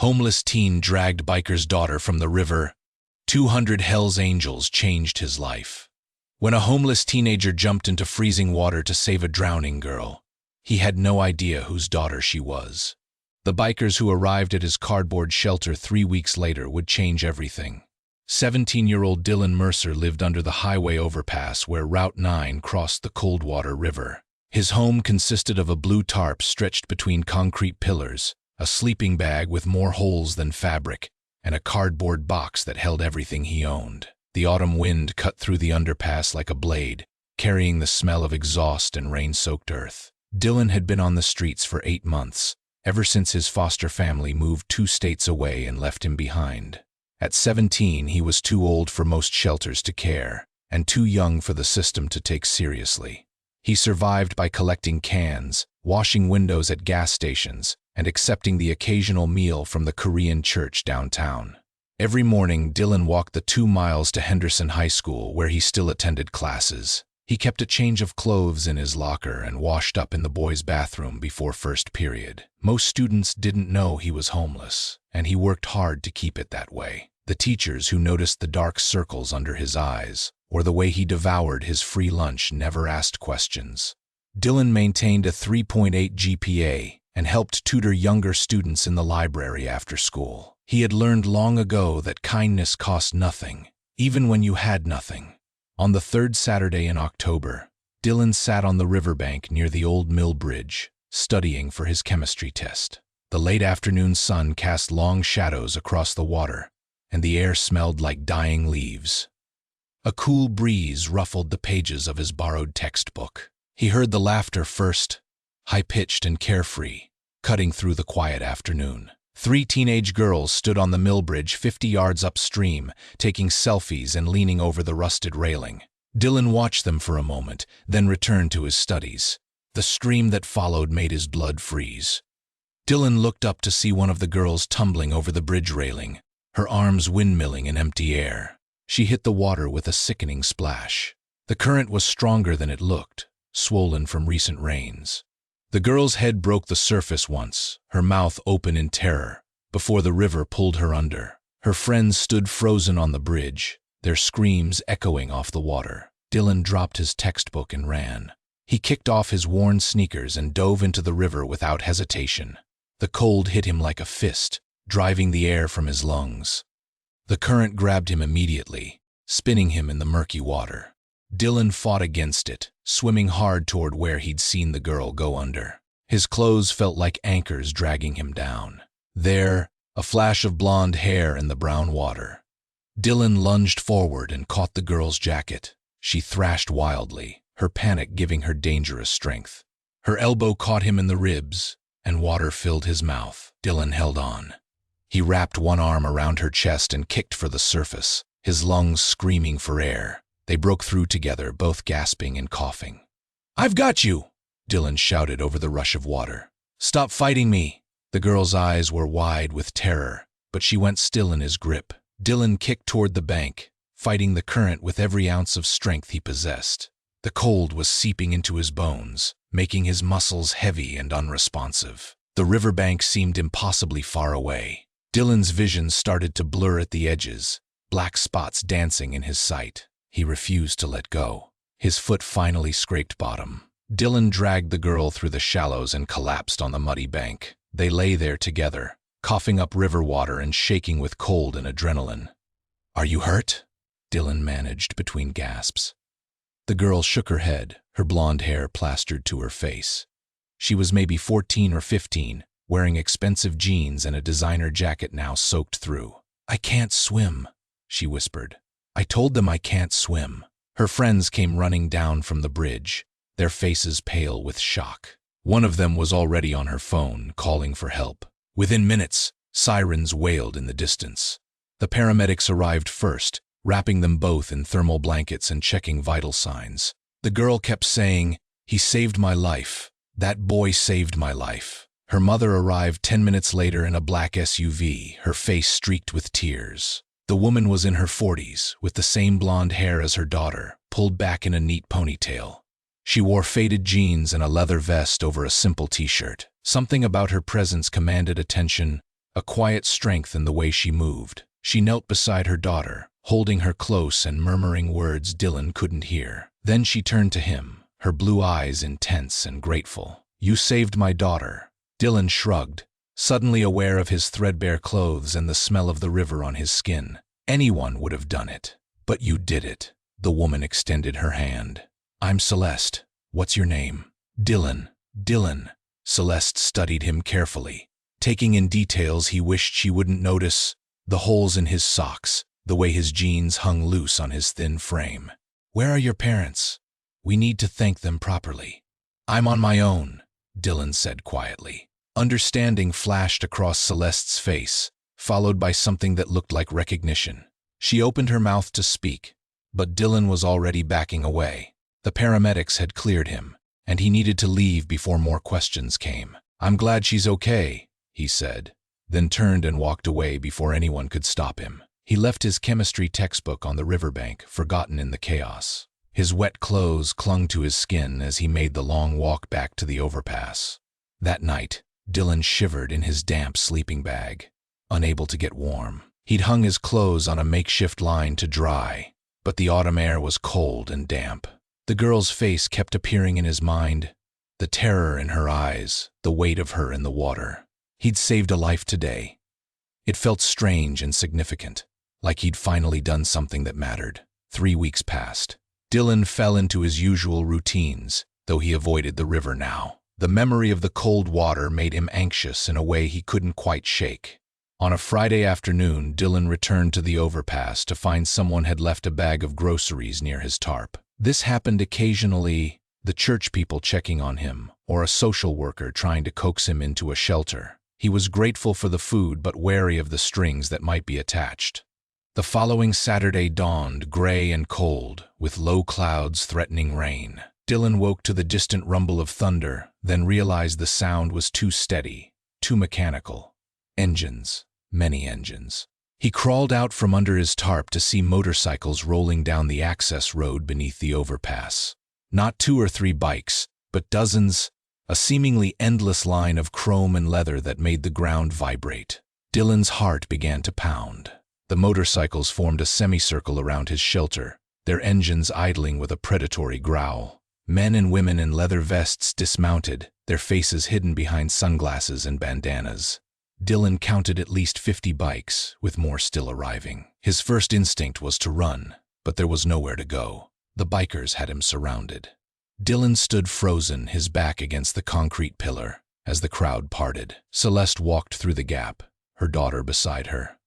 Homeless teen dragged biker's daughter from the river. 200 Hells Angels changed his life. When a homeless teenager jumped into freezing water to save a drowning girl, he had no idea whose daughter she was. The bikers who arrived at his cardboard shelter 3 weeks later would change everything. 17-year-old Dylan Mercer lived under the highway overpass where Route 9 crossed the Coldwater River. His home consisted of a blue tarp stretched between concrete pillars, a sleeping bag with more holes than fabric, and a cardboard box that held everything he owned. The autumn wind cut through the underpass like a blade, carrying the smell of exhaust and rain-soaked earth. Dylan had been on the streets for 8 months, ever since his foster family moved 2 states away and left him behind. At 17, he was too old for most shelters to care, and too young for the system to take seriously. He survived by collecting cans, washing windows at gas stations, and accepting the occasional meal from the Korean church downtown. Every morning, Dylan walked the 2 miles to Henderson High School, where he still attended classes. He kept a change of clothes in his locker and washed up in the boys' bathroom before first period. Most students didn't know he was homeless, and he worked hard to keep it that way. The teachers who noticed the dark circles under his eyes, or the way he devoured his free lunch, never asked questions. Dylan maintained a 3.8 GPA and helped tutor younger students in the library after school. He had learned long ago that kindness cost nothing, even when you had nothing. On the 3rd Saturday in October, Dylan sat on the riverbank near the old mill bridge, studying for his chemistry test. The late afternoon sun cast long shadows across the water, and the air smelled like dying leaves. A cool breeze ruffled the pages of his borrowed textbook. He heard the laughter first, high-pitched and carefree, cutting through the quiet afternoon. 3 teenage girls stood on the mill bridge 50 yards upstream, taking selfies and leaning over the rusted railing. Dylan watched them for a moment, then returned to his studies. The stream that followed made his blood freeze. Dylan looked up to see one of the girls tumbling over the bridge railing, her arms windmilling in empty air. She hit the water with a sickening splash. The current was stronger than it looked, swollen from recent rains. The girl's head broke the surface once, her mouth open in terror, before the river pulled her under. Her friends stood frozen on the bridge, their screams echoing off the water. Dylan dropped his textbook and ran. He kicked off his worn sneakers and dove into the river without hesitation. The cold hit him like a fist, driving the air from his lungs. The current grabbed him immediately, spinning him in the murky water. Dylan fought against it, swimming hard toward where he'd seen the girl go under. His clothes felt like anchors dragging him down. There, a flash of blonde hair in the brown water. Dylan lunged forward and caught the girl's jacket. She thrashed wildly, her panic giving her dangerous strength. Her elbow caught him in the ribs, and water filled his mouth. Dylan held on. He wrapped one arm around her chest and kicked for the surface, his lungs screaming for air. They broke through together, both gasping and coughing. "I've got you!" Dylan shouted over the rush of water. "Stop fighting me!" The girl's eyes were wide with terror, but she went still in his grip. Dylan kicked toward the bank, fighting the current with every ounce of strength he possessed. The cold was seeping into his bones, making his muscles heavy and unresponsive. The riverbank seemed impossibly far away. Dylan's vision started to blur at the edges, black spots dancing in his sight. He refused to let go. His foot finally scraped bottom. Dylan dragged the girl through the shallows and collapsed on the muddy bank. They lay there together, coughing up river water and shaking with cold and adrenaline. "Are you hurt?" Dylan managed between gasps. The girl shook her head, her blonde hair plastered to her face. She was maybe 14 or 15, wearing expensive jeans and a designer jacket now soaked through. "I can't swim," she whispered. "I told them I can't swim." Her friends came running down from the bridge, their faces pale with shock. One of them was already on her phone, calling for help. Within minutes, sirens wailed in the distance. The paramedics arrived first, wrapping them both in thermal blankets and checking vital signs. The girl kept saying, "He saved my life. That boy saved my life." Her mother arrived 10 minutes later in a black SUV, her face streaked with tears. The woman was in her 40s, with the same blonde hair as her daughter, pulled back in a neat ponytail. She wore faded jeans and a leather vest over a simple t-shirt. Something about her presence commanded attention, a quiet strength in the way she moved. She knelt beside her daughter, holding her close and murmuring words Dylan couldn't hear. Then she turned to him, her blue eyes intense and grateful. "You saved my daughter." Dylan shrugged, suddenly aware of his threadbare clothes and the smell of the river on his skin. "Anyone would have done it. But you did it." The woman extended her hand. "I'm Celeste. What's your name?" "Dylan." "Dylan." Celeste studied him carefully, taking in details he wished she wouldn't notice: the holes in his socks, the way his jeans hung loose on his thin frame. "Where are your parents? We need to thank them properly." "I'm on my own," Dylan said quietly. Understanding flashed across Celeste's face, followed by something that looked like recognition. She opened her mouth to speak, but Dylan was already backing away. The paramedics had cleared him, and he needed to leave before more questions came. "I'm glad she's okay," he said, then turned and walked away before anyone could stop him. He left his chemistry textbook on the riverbank, forgotten in the chaos. His wet clothes clung to his skin as he made the long walk back to the overpass. That night, Dylan shivered in his damp sleeping bag, unable to get warm. He'd hung his clothes on a makeshift line to dry, but the autumn air was cold and damp. The girl's face kept appearing in his mind, the terror in her eyes, the weight of her in the water. He'd saved a life today. It felt strange and significant, like he'd finally done something that mattered. 3 weeks passed. Dylan fell into his usual routines, though he avoided the river now. The memory of the cold water made him anxious in a way he couldn't quite shake. On a Friday afternoon, Dylan returned to the overpass to find someone had left a bag of groceries near his tarp. This happened occasionally, the church people checking on him, or a social worker trying to coax him into a shelter. He was grateful for the food but wary of the strings that might be attached. The following Saturday dawned, gray and cold, with low clouds threatening rain. Dylan woke to the distant rumble of thunder, then realized the sound was too steady, too mechanical. Engines. Many engines. He crawled out from under his tarp to see motorcycles rolling down the access road beneath the overpass. Not 2 or 3 bikes, but dozens, a seemingly endless line of chrome and leather that made the ground vibrate. Dylan's heart began to pound. The motorcycles formed a semicircle around his shelter, their engines idling with a predatory growl. Men and women in leather vests dismounted, their faces hidden behind sunglasses and bandanas. Dylan counted at least 50 bikes, with more still arriving. His first instinct was to run, but there was nowhere to go. The bikers had him surrounded. Dylan stood frozen, his back against the concrete pillar, as the crowd parted. Celeste walked through the gap, her daughter beside her.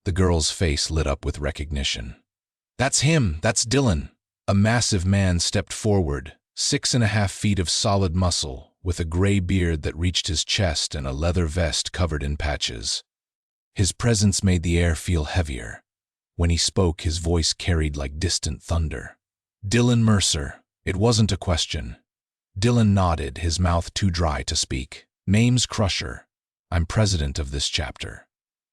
The girl's face lit up with recognition. "That's him! That's Dylan!" A massive man stepped forward, 6.5 feet of solid muscle, with a gray beard that reached his chest and a leather vest covered in patches. His presence made the air feel heavier. When he spoke, his voice carried like distant thunder. "Dylan Mercer." It wasn't a question. Dylan nodded, his mouth too dry to speak. "Name's Crusher. I'm president of this chapter."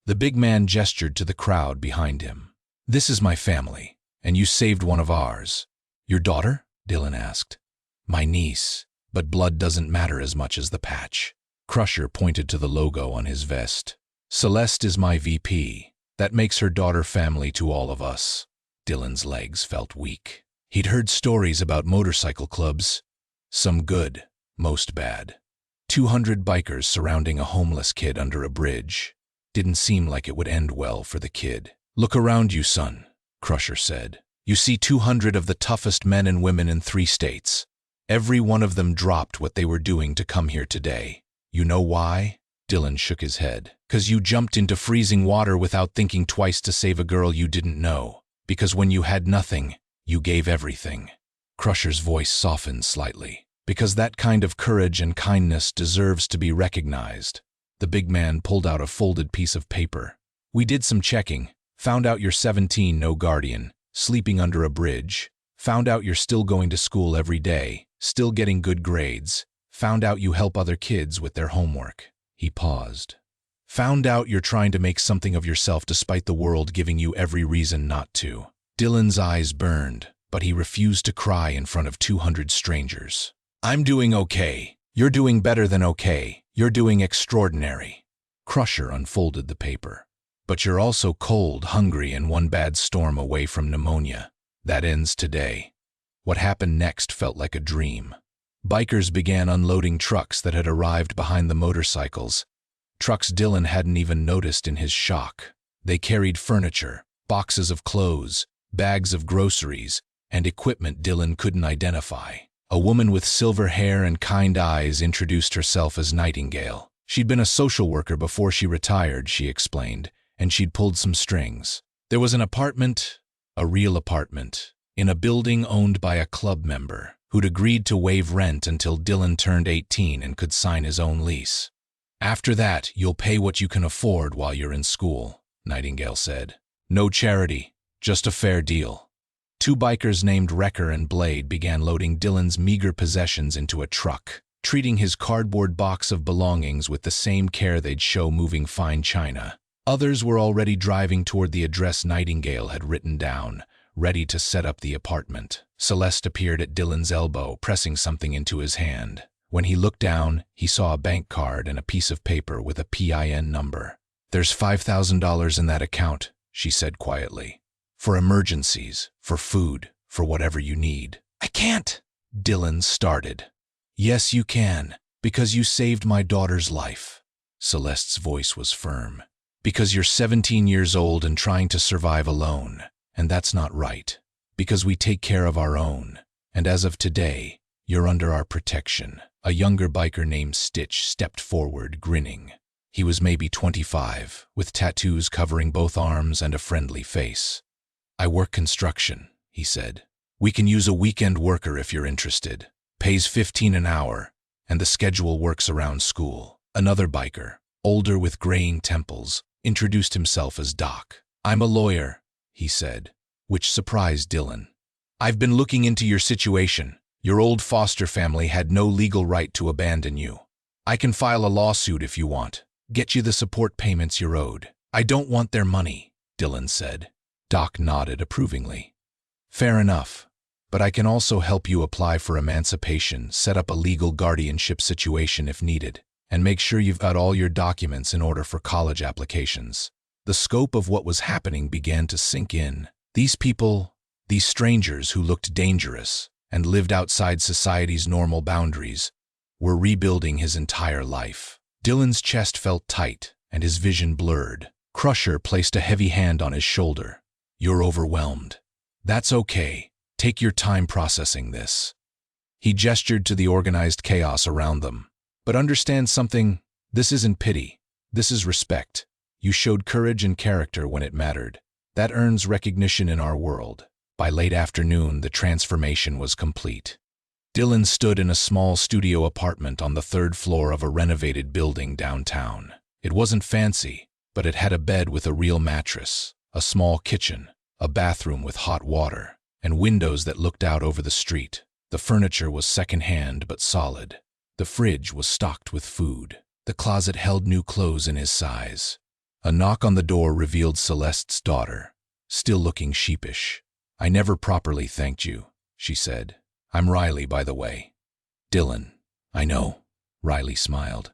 The big man gestured to the crowd behind him. "This is my family, and you saved one of ours." "Your daughter?" Dylan asked. "My niece. But blood doesn't matter as much as the patch." Crusher pointed to the logo on his vest. "Celeste is my VP. That makes her daughter family to all of us." Dylan's legs felt weak. He'd heard stories about motorcycle clubs. Some good, most bad. 200 bikers surrounding a homeless kid under a bridge. Didn't seem like it would end well for the kid. "Look around you, son," Crusher said. "You see 200 of the toughest men and women in 3 states. Every one of them dropped what they were doing to come here today. You know why?" Dylan shook his head. "'Cause you jumped into freezing water without thinking twice to save a girl you didn't know. Because when you had nothing, you gave everything." Crusher's voice softened slightly. "Because that kind of courage and kindness deserves to be recognized." The big man pulled out a folded piece of paper. "We did some checking. Found out you're 17, no guardian, sleeping under a bridge. Found out you're still going to school every day, still getting good grades. Found out you help other kids with their homework." He paused. "Found out you're trying to make something of yourself despite the world giving you every reason not to." Dylan's eyes burned, but he refused to cry in front of 200 strangers. "I'm doing okay. You're doing better than okay. You're doing extraordinary." Crusher unfolded the paper. But you're also cold, hungry, and one bad storm away from pneumonia. That ends today. What happened next felt like a dream. Bikers began unloading trucks that had arrived behind the motorcycles. Trucks Dylan hadn't even noticed in his shock. They carried furniture, boxes of clothes, bags of groceries, and equipment Dylan couldn't identify. A woman with silver hair and kind eyes introduced herself as Nightingale. She'd been a social worker before she retired, she explained, and she'd pulled some strings. There was an apartment, a real apartment, in a building owned by a club member who'd agreed to waive rent until Dylan turned 18 and could sign his own lease. After that, you'll pay what you can afford while you're in school, Nightingale said. No charity, just a fair deal. Two bikers named Wrecker and Blade began loading Dylan's meager possessions into a truck, treating his cardboard box of belongings with the same care they'd show moving fine china. Others were already driving toward the address Nightingale had written down, ready to set up the apartment. Celeste appeared at Dylan's elbow, pressing something into his hand. When he looked down, he saw a bank card and a piece of paper with a PIN number. There's $5,000 in that account, she said quietly. For emergencies, for food, for whatever you need. I can't, Dylan started. Yes, you can, because you saved my daughter's life. Celeste's voice was firm. Because you're 17 years old and trying to survive alone, and that's not right. Because we take care of our own, and as of today, you're under our protection. A younger biker named Stitch stepped forward, grinning. He was maybe 25, with tattoos covering both arms and a friendly face. I work construction, he said. We can use a weekend worker if you're interested. Pays $15 an hour, and the schedule works around school. Another biker, older with graying temples, introduced himself as Doc. I'm a lawyer, he said, which surprised Dylan. I've been looking into your situation. Your old foster family had no legal right to abandon you. I can file a lawsuit if you want. Get you the support payments you're owed. I don't want their money, Dylan said. Doc nodded approvingly. Fair enough, but I can also help you apply for emancipation, set up a legal guardianship situation if needed, and make sure you've got all your documents in order for college applications. The scope of what was happening began to sink in. These people, these strangers who looked dangerous and lived outside society's normal boundaries, were rebuilding his entire life. Dylan's chest felt tight and his vision blurred. Crusher placed a heavy hand on his shoulder. You're overwhelmed. That's okay. Take your time processing this. He gestured to the organized chaos around them. But understand something, this isn't pity. This is respect. You showed courage and character when it mattered. That earns recognition in our world. By late afternoon, the transformation was complete. Dylan stood in a small studio apartment on the third floor of a renovated building downtown. It wasn't fancy, but it had a bed with a real mattress, a small kitchen, a bathroom with hot water, and windows that looked out over the street. The furniture was second-hand but solid. The fridge was stocked with food. The closet held new clothes in his size. A knock on the door revealed Celeste's daughter, still looking sheepish. I never properly thanked you, she said. I'm Riley, by the way. Dylan. I know, Riley smiled.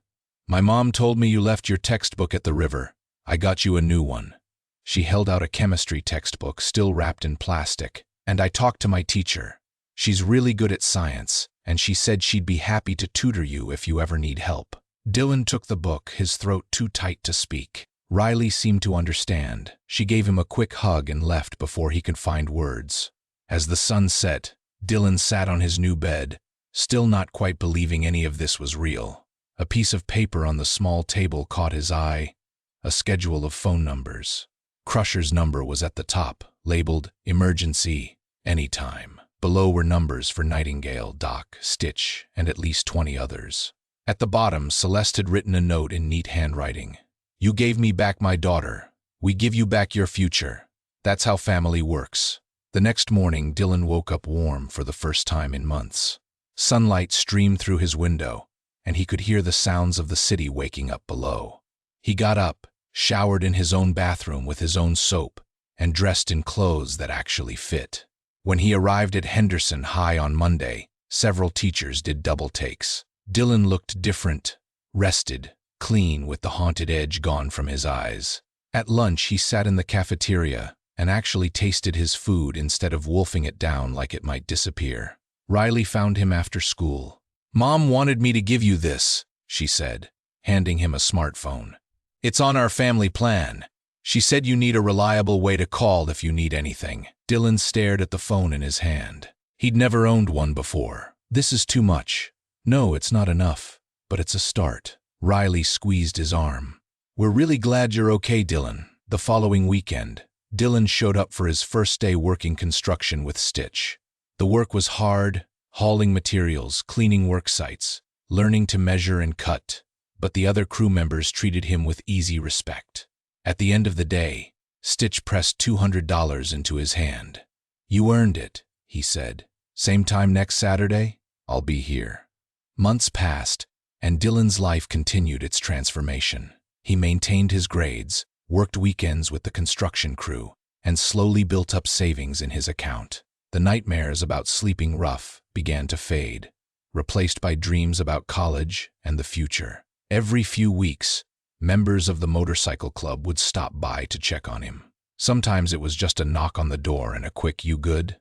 My mom told me you left your textbook at the river. I got you a new one. She held out a chemistry textbook still wrapped in plastic, and I talked to my teacher. She's really good at science, and she said she'd be happy to tutor you if you ever need help. Dylan took the book, his throat too tight to speak. Riley seemed to understand. She gave him a quick hug and left before he could find words. As the sun set, Dylan sat on his new bed, still not quite believing any of this was real. A piece of paper on the small table caught his eye, a schedule of phone numbers. Crusher's number was at the top, labeled Emergency, Anytime. Below were numbers for Nightingale, Doc, Stitch, and at least 20 others. At the bottom, Celeste had written a note in neat handwriting. You gave me back my daughter. We give you back your future. That's how family works. The next morning, Dylan woke up warm for the first time in months. Sunlight streamed through his window, and he could hear the sounds of the city waking up below. He got up, showered in his own bathroom with his own soap, and dressed in clothes that actually fit. When he arrived at Henderson High on Monday, several teachers did double takes. Dylan looked different, rested, clean with the haunted edge gone from his eyes. At lunch, he sat in the cafeteria and actually tasted his food instead of wolfing it down like it might disappear. Riley found him after school. "Mom wanted me to give you this," she said, handing him a smartphone. "It's on our family plan. She said you need a reliable way to call if you need anything." Dylan stared at the phone in his hand. He'd never owned one before. "This is too much." "No, it's not enough, but it's a start." Riley squeezed his arm. "We're really glad you're okay, Dylan." The following weekend, Dylan showed up for his first day working construction with Stitch. The work was hard, hauling materials, cleaning work sites, learning to measure and cut, but the other crew members treated him with easy respect. At the end of the day, Stitch pressed $200 into his hand. "You earned it," he said. "Same time next Saturday? I'll be here." Months passed, and Dylan's life continued its transformation. He maintained his grades, worked weekends with the construction crew, and slowly built up savings in his account. The nightmares about sleeping rough began to fade, replaced by dreams about college and the future. Every few weeks, members of the motorcycle club would stop by to check on him. Sometimes it was just a knock on the door and a quick "You good?"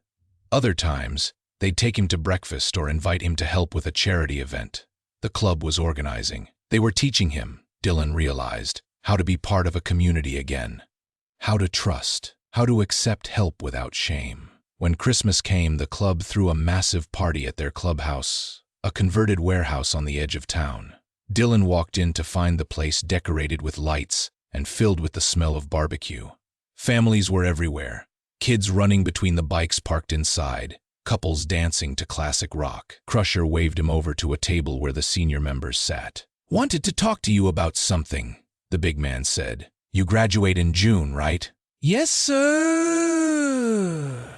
Other times, they'd take him to breakfast or invite him to help with a charity event the club was organizing. They were teaching him, Dylan realized, how to be part of a community again, how to trust, how to accept help without shame. When Christmas came, the club threw a massive party at their clubhouse, a converted warehouse on the edge of town. Dylan walked in to find the place decorated with lights and filled with the smell of barbecue. Families were everywhere, kids running between the bikes parked inside, couples dancing to classic rock. Crusher waved him over to a table where the senior members sat. "Wanted to talk to you about something," the big man said. "You graduate in June, right?" "Yes, sir."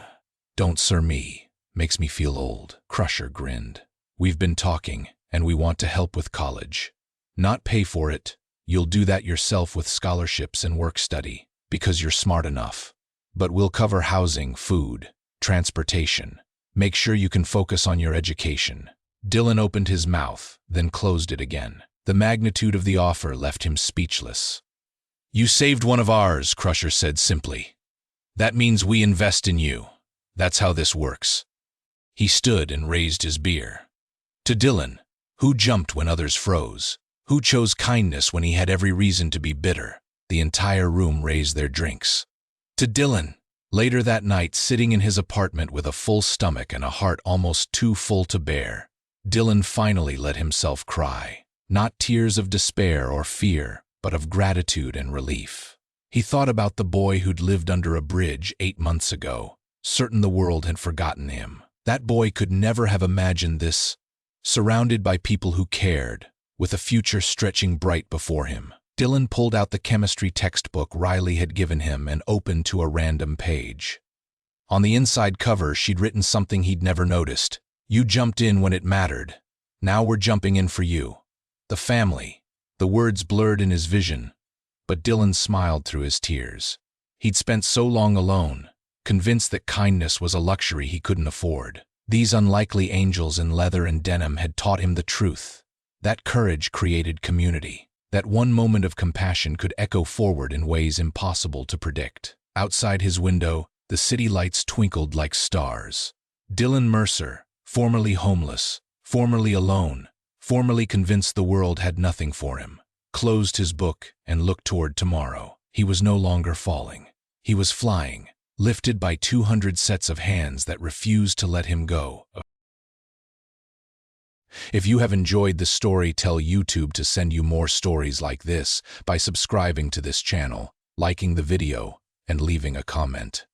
"Don't sir me. Makes me feel old." Crusher grinned. "We've been talking, and we want to help with college. Not pay for it. You'll do that yourself with scholarships and work study, because you're smart enough. But we'll cover housing, food, transportation. Make sure you can focus on your education." Dylan opened his mouth, then closed it again. The magnitude of the offer left him speechless. "You saved one of ours," Crusher said simply. "That means we invest in you. That's how this works." He stood and raised his beer. To Dylan, who jumped when others froze, who chose kindness when he had every reason to be bitter, the entire room raised their drinks. To Dylan, later that night, sitting in his apartment with a full stomach and a heart almost too full to bear, Dylan finally let himself cry. Not tears of despair or fear, but of gratitude and relief. He thought about the boy who'd lived under a bridge 8 months ago, certain the world had forgotten him. That boy could never have imagined this, surrounded by people who cared, with a future stretching bright before him. Dylan pulled out the chemistry textbook Riley had given him and opened to a random page. On the inside cover, she'd written something he'd never noticed. "You jumped in when it mattered. Now we're jumping in for you. The family." The words blurred in his vision, but Dylan smiled through his tears. He'd spent so long alone, convinced that kindness was a luxury he couldn't afford. These unlikely angels in leather and denim had taught him the truth. That courage created community. That one moment of compassion could echo forward in ways impossible to predict. Outside his window, the city lights twinkled like stars. Dylan Mercer, formerly homeless, formerly alone, formerly convinced the world had nothing for him, closed his book and looked toward tomorrow. He was no longer falling. He was flying, lifted by 200 sets of hands that refused to let him go. If you have enjoyed the story, tell YouTube to send you more stories like this by subscribing to this channel, liking the video, and leaving a comment.